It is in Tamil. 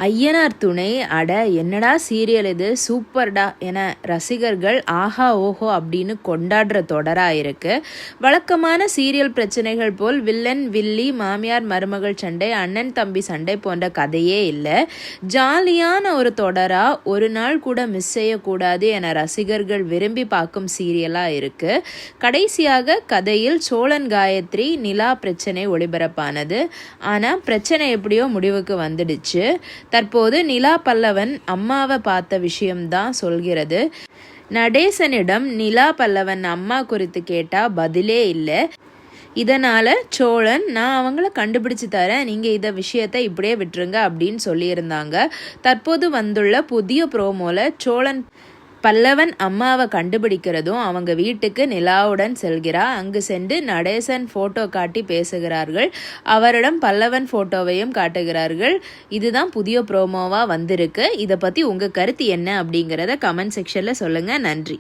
ஐயனார் துணை அட என்னடா சீரியல் இது சூப்பர்டா என ரசிகர்கள் ஆஹா ஓஹோ அப்படின்னு கொண்டாடுற தொடராக இருக்கு. வழக்கமான சீரியல் பிரச்சனைகள் போல் வில்லன் வில்லி மாமியார் மருமகள் சண்டை அண்ணன் தம்பி சண்டை போன்ற கதையே இல்லை. ஜாலியான ஒரு தொடராக ஒரு நாள் கூட மிஸ் செய்யக்கூடாது என ரசிகர்கள் விரும்பி பார்க்கும் சீரியலாக இருக்கு. கடைசியாக கதையில் சோழன் காயத்ரி நிலா பிரச்சனை ஒளிபரப்பானது. ஆனால் பிரச்சனை எப்படியோ முடிவுக்கு வந்துடுச்சு. தற்போது நிலா பல்லவன் அம்மாவை பார்த்த விஷயம்தான் சொல்கிறது. நடேசனிடம் நிலா பல்லவன் அம்மா குறித்து கேட்டால் பதிலே இல்லை. இதனால் சோழன் நான் அவங்கள கண்டுபிடிச்சு தரேன், நீங்கள் விஷயத்தை இப்படியே விட்டுருங்க அப்படின்னு சொல்லியிருந்தாங்க. தற்போது வந்துள்ள புதிய ப்ரோமோல சோழன் பல்லவன் அம்மாவை கண்டுபிடிக்கிறதும் அவங்க வீட்டுக்கு நிலாவுடன் செல்கிறார். அங்கு சென்று நடேசன் ஃபோட்டோ காட்டி பேசுகிறார்கள். அவரிடம் பல்லவன் ஃபோட்டோவையும் காட்டுகிறார்கள். இதுதான் புதிய ப்ரோமோவாக வந்திருக்கு. இதை பற்றி உங்கள் கருத்து என்ன அப்படிங்கிறத கமெண்ட் செக்ஷனில் சொல்லுங்கள். நன்றி.